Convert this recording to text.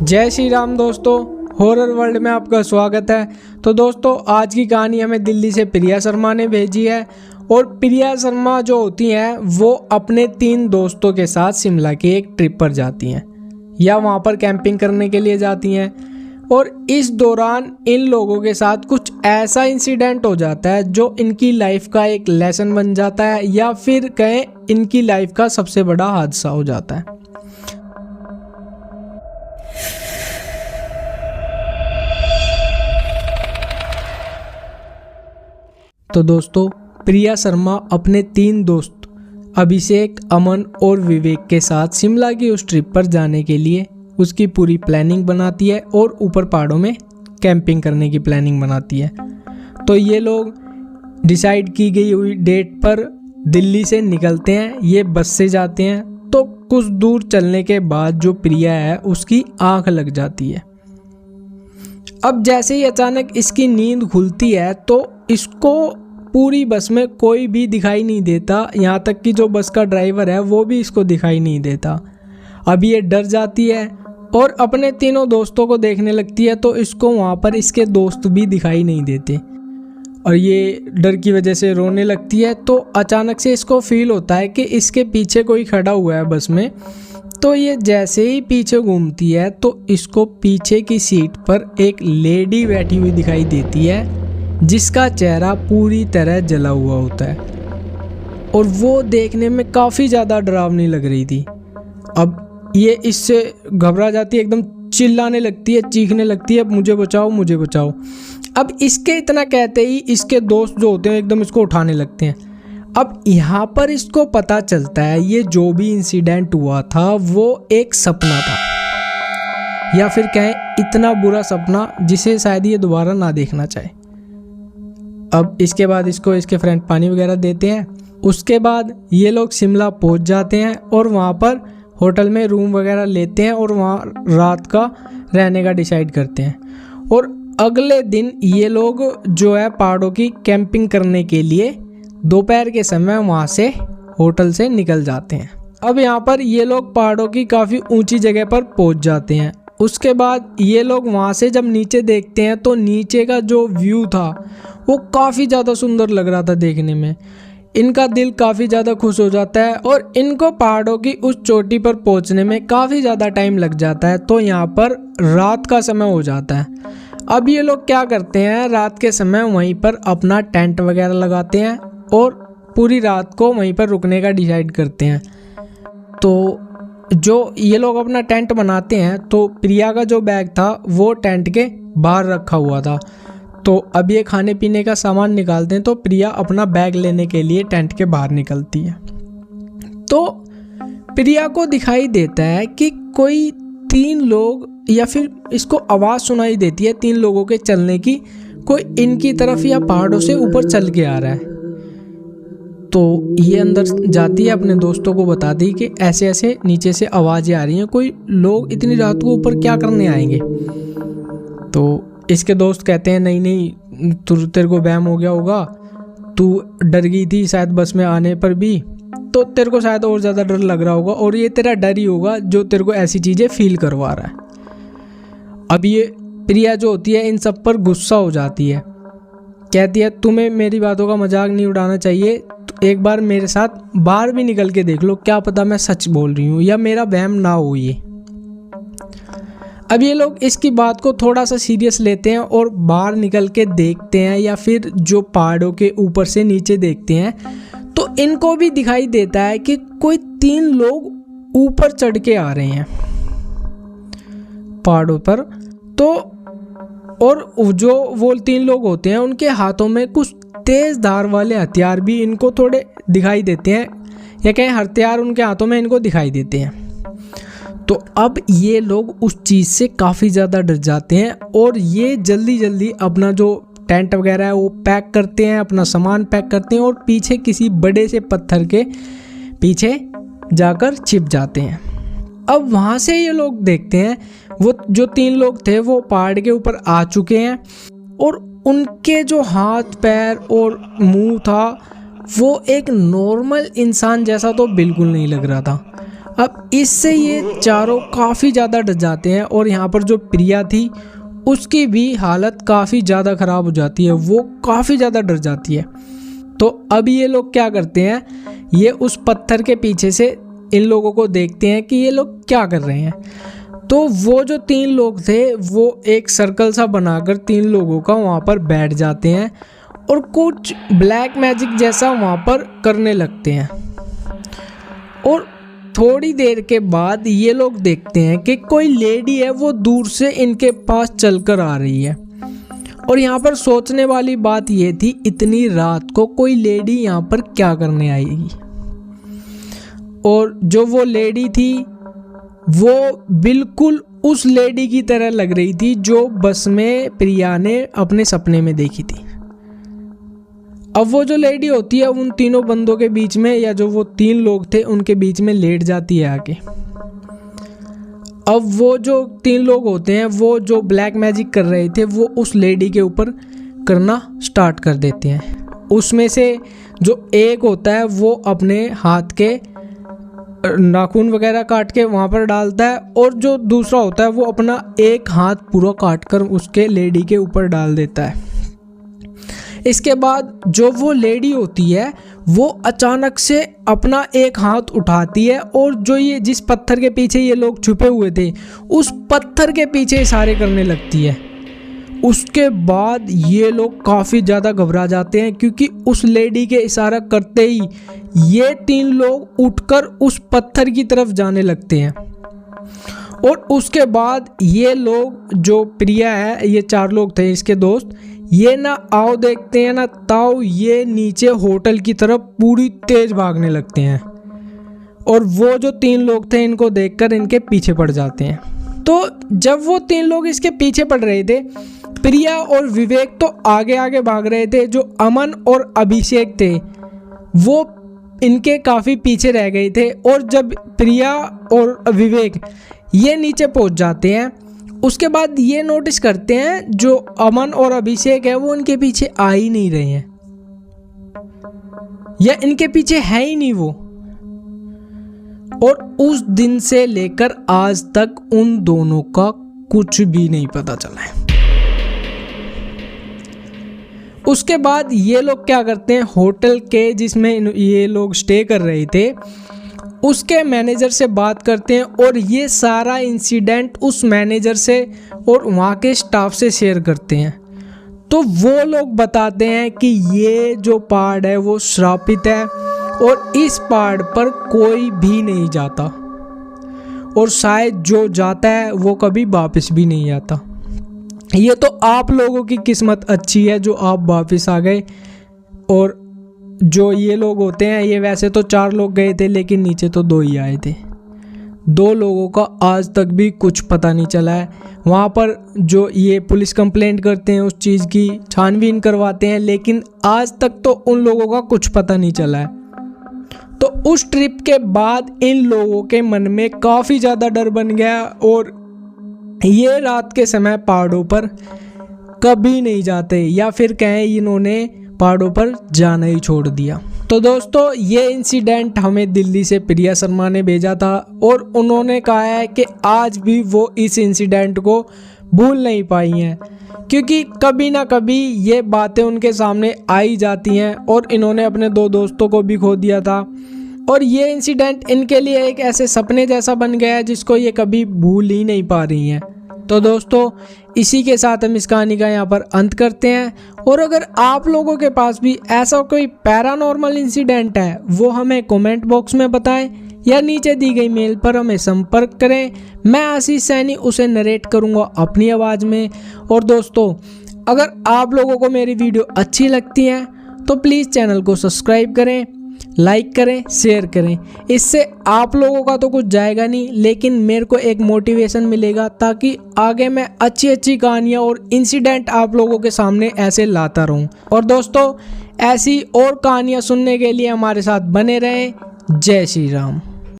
जय श्री राम दोस्तों, horror world में आपका स्वागत है। तो दोस्तों, आज की कहानी हमें दिल्ली से प्रिया शर्मा ने भेजी है। और प्रिया शर्मा जो होती हैं वो अपने 3 दोस्तों के साथ शिमला की एक ट्रिप पर जाती हैं या वहाँ पर कैंपिंग करने के लिए जाती हैं। और इस दौरान इन लोगों के साथ कुछ ऐसा इंसिडेंट हो जाता है जो इनकी लाइफ का एक लेसन बन जाता है या फिर कहें इनकी लाइफ का सबसे बड़ा हादसा हो जाता है। तो दोस्तों, प्रिया शर्मा अपने 3 दोस्त अभिषेक, अमन और विवेक के साथ शिमला की उस ट्रिप पर जाने के लिए उसकी पूरी प्लानिंग बनाती है और ऊपर पहाड़ों में कैंपिंग करने की प्लानिंग बनाती है। तो ये लोग डिसाइड की गई हुई डेट पर दिल्ली से निकलते हैं। ये बस से जाते हैं। तो कुछ दूर चलने के बाद जो प्रिया है उसकी आंख लग जाती है। अब जैसे ही अचानक इसकी नींद खुलती है तो इसको पूरी बस में कोई भी दिखाई नहीं देता, यहाँ तक कि जो बस का ड्राइवर है वो भी इसको दिखाई नहीं देता। अब ये डर जाती है और अपने तीनों दोस्तों को देखने लगती है। तो इसको वहाँ पर इसके दोस्त भी दिखाई नहीं देते और ये डर की वजह से रोने लगती है। तो अचानक से इसको फील होता है कि इसके पीछे कोई खड़ा हुआ है बस में। तो ये जैसे ही पीछे घूमती है तो इसको पीछे की सीट पर एक लेडी बैठी हुई दिखाई देती है जिसका चेहरा पूरी तरह जला हुआ होता है और वो देखने में काफ़ी ज़्यादा डरावनी लग रही थी। अब ये इससे घबरा जाती है, एकदम चिल्लाने लगती है, चीखने लगती है, मुझे बचाओ मुझे बचाओ। अब इसके इतना कहते ही इसके दोस्त जो होते हैं एकदम इसको उठाने लगते हैं। अब यहाँ पर इसको पता चलता है ये जो भी इंसिडेंट हुआ था वो एक सपना था या फिर कहें इतना बुरा सपना जिसे शायद ये दोबारा ना देखना चाहे। अब इसके बाद इसको इसके फ्रेंड पानी वगैरह देते हैं। उसके बाद ये लोग शिमला पहुंच जाते हैं और वहाँ पर होटल में रूम वगैरह लेते हैं और वहाँ रात का रहने का डिसाइड करते हैं। और अगले दिन ये लोग जो है पहाड़ों की कैंपिंग करने के लिए दोपहर के समय वहाँ से होटल से निकल जाते हैं। अब यहाँ पर ये लोग पहाड़ों की काफ़ी ऊंची जगह पर पहुँच जाते हैं। उसके बाद ये लोग वहाँ से जब नीचे देखते हैं तो नीचे का जो व्यू था वो काफ़ी ज़्यादा सुंदर लग रहा था देखने में। इनका दिल काफ़ी ज़्यादा खुश हो जाता है और इनको पहाड़ों की उस चोटी पर पहुँचने में काफ़ी ज़्यादा टाइम लग जाता है। तो यहाँ पर रात का समय हो जाता है। अब ये लोग क्या करते हैं, रात के समय वहीं पर अपना टेंट वगैरह लगाते हैं और पूरी रात को वहीं पर रुकने का डिसाइड करते हैं। तो जो ये लोग अपना टेंट बनाते हैं तो प्रिया का जो बैग था वो टेंट के बाहर रखा हुआ था। तो अब ये खाने पीने का सामान निकालते हैं तो प्रिया अपना बैग लेने के लिए टेंट के बाहर निकलती है। तो प्रिया को दिखाई देता है कि कोई 3 लोग या फिर इसको आवाज़ सुनाई देती है 3 लोगों के चलने की, कोई इनकी तरफ या पहाड़ों से ऊपर चल के आ रहा है। तो ये अंदर जाती है, अपने दोस्तों को बताती है कि ऐसे ऐसे नीचे से आवाज़ें आ रही हैं, कोई लोग इतनी रात को ऊपर क्या करने आएंगे। तो इसके दोस्त कहते हैं नहीं नहीं, तेरे को वहम हो गया होगा, तू डर गई थी शायद बस में आने पर भी, तो तेरे को शायद और ज़्यादा डर लग रहा होगा और ये तेरा डर ही होगा जो तेरे को ऐसी चीज़ें फील करवा रहा है। अब ये प्रिया जो होती है इन सब पर गुस्सा हो जाती है, कहती है तुम्हें मेरी बातों का मजाक नहीं उड़ाना चाहिए, तो एक बार मेरे साथ बाहर भी निकल के देख लो, क्या पता मैं सच बोल रही हूँ या मेरा वहम ना हो ये। अब ये लोग इसकी बात को थोड़ा सा सीरियस लेते हैं और बाहर निकल के देखते हैं या फिर जो पहाड़ों के ऊपर से नीचे देखते हैं तो इनको भी दिखाई देता है कि कोई 3 लोग ऊपर चढ़ के आ रहे हैं पहाड़ों पर। तो और जो वो 3 लोग होते हैं उनके हाथों में कुछ तेज धार वाले हथियार भी इनको थोड़े दिखाई देते हैं या कहीं हथियार उनके हाथों में इनको दिखाई देते हैं। तो अब ये लोग उस चीज़ से काफ़ी ज़्यादा डर जाते हैं और ये जल्दी जल्दी अपना जो टेंट वगैरह है वो पैक करते हैं, अपना सामान पैक करते हैं और पीछे किसी बड़े से पत्थर के पीछे जाकर छिप जाते हैं। अब वहाँ से ये लोग देखते हैं वो जो 3 लोग थे वो पहाड़ के ऊपर आ चुके हैं और उनके जो हाथ पैर और मुंह था वो एक नॉर्मल इंसान जैसा तो बिल्कुल नहीं लग रहा था। अब इससे ये चारों काफ़ी ज़्यादा डर जाते हैं और यहाँ पर जो प्रिया थी उसकी भी हालत काफ़ी ज़्यादा ख़राब हो जाती है, वो काफ़ी ज़्यादा डर जाती है। तो अब ये लोग क्या करते हैं, ये उस पत्थर के पीछे से इन लोगों को देखते हैं कि ये लोग क्या कर रहे हैं। तो वो जो 3 लोग थे वो एक सर्कल सा बनाकर 3 लोगों का वहाँ पर बैठ जाते हैं और कुछ ब्लैक मैजिक जैसा वहाँ पर करने लगते हैं। और थोड़ी देर के बाद ये लोग देखते हैं कि कोई लेडी है वो दूर से इनके पास चलकर आ रही है। और यहाँ पर सोचने वाली बात ये थी, इतनी रात को कोई लेडी यहाँ पर क्या करने आएगी। और जो वो लेडी थी वो बिल्कुल उस लेडी की तरह लग रही थी जो बस में प्रिया ने अपने सपने में देखी थी। अब वो जो लेडी होती है उन तीनों बंदों के बीच में, या जो वो 3 लोग थे उनके बीच में लेट जाती है आके। अब वो जो 3 लोग होते हैं वो जो ब्लैक मैजिक कर रहे थे वो उस लेडी के ऊपर करना स्टार्ट कर देते हैं। उसमें से जो एक होता है वो अपने हाथ के नाखून वगैरह काट के वहाँ पर डालता है, और जो दूसरा होता है वो अपना एक हाथ पूरा काट कर उसके लेडी के ऊपर डाल देता है। इसके बाद जो वो लेडी होती है वो अचानक से अपना एक हाथ उठाती है और जो ये जिस पत्थर के पीछे ये लोग छुपे हुए थे उस पत्थर के पीछे इशारे करने लगती है। उसके बाद ये लोग काफ़ी ज़्यादा घबरा जाते हैं क्योंकि उस लेडी के इशारा करते ही ये 3 लोग उठकर उस पत्थर की तरफ जाने लगते हैं। और उसके बाद ये लोग, जो प्रिया है, ये 4 लोग थे इसके दोस्त, ये ना आओ देखते हैं ना ताओ, ये नीचे होटल की तरफ पूरी तेज भागने लगते हैं। और वो जो 3 लोग थे इनको देखकर इनके पीछे पड़ जाते हैं। तो जब वो 3 लोग इसके पीछे पड़ रहे थे, प्रिया और विवेक तो आगे आगे भाग रहे थे, जो अमन और अभिषेक थे वो इनके काफ़ी पीछे रह गए थे। और जब प्रिया और विवेक ये नीचे पहुंच जाते हैं, उसके बाद ये नोटिस करते हैं जो अमन और अभिषेक है वो इनके पीछे आ ही नहीं रहे हैं, या इनके पीछे है ही नहीं वो। और उस दिन से लेकर आज तक उन दोनों का कुछ भी नहीं पता चला है। उसके बाद ये लोग क्या करते हैं, होटल के जिसमें ये लोग स्टे कर रहे थे उसके मैनेजर से बात करते हैं और ये सारा इंसिडेंट उस मैनेजर से और वहाँ के स्टाफ से शेयर करते हैं। तो वो लोग बताते हैं कि ये जो पहाड़ है वो श्रापित है और इस पहाड़ पर कोई भी नहीं जाता, और शायद जो जाता है वो कभी वापस भी नहीं आता। ये तो आप लोगों की किस्मत अच्छी है जो आप वापस आ गए। और जो ये लोग होते हैं, ये वैसे तो 4 लोग गए थे लेकिन नीचे तो 2 ही आए थे। 2 लोगों का आज तक भी कुछ पता नहीं चला है। वहाँ पर जो ये पुलिस कंप्लेंट करते हैं उस चीज़ की छानबीन करवाते हैं, लेकिन आज तक तो उन लोगों का कुछ पता नहीं चला है। तो उस ट्रिप के बाद इन लोगों के मन में काफ़ी ज़्यादा डर बन गया और ये रात के समय पहाड़ों पर कभी नहीं जाते, या फिर कहें इन्होंने पहाड़ों पर जाना ही छोड़ दिया। तो दोस्तों, ये इंसिडेंट हमें दिल्ली से प्रिया शर्मा ने भेजा था और उन्होंने कहा है कि आज भी वो इस इंसिडेंट को भूल नहीं पाई हैं, क्योंकि कभी ना कभी ये बातें उनके सामने आई जाती हैं। और इन्होंने अपने 2 दोस्तों को भी खो दिया था और ये इंसिडेंट इनके लिए एक ऐसे सपने जैसा बन गया है जिसको ये कभी भूल ही नहीं पा रही हैं। तो दोस्तों, इसी के साथ हम इस कहानी का यहाँ पर अंत करते हैं। और अगर आप लोगों के पास भी ऐसा कोई पैरानॉर्मल इंसिडेंट है वो हमें कमेंट बॉक्स में बताएं या नीचे दी गई मेल पर हमें संपर्क करें। मैं आशीष सैनी उसे नरेट करूँगा अपनी आवाज़ में। और दोस्तों, अगर आप लोगों को मेरी वीडियो अच्छी लगती है तो प्लीज़ चैनल को सब्सक्राइब करें, लाइक करें, शेयर करें। इससे आप लोगों का तो कुछ जाएगा नहीं, लेकिन मेरे को एक मोटिवेशन मिलेगा ताकि आगे मैं अच्छी अच्छी कहानियाँ और इंसिडेंट आप लोगों के सामने ऐसे लाता रहूँ। और दोस्तों, ऐसी और कहानियाँ सुनने के लिए हमारे साथ बने रहें। जय श्री राम।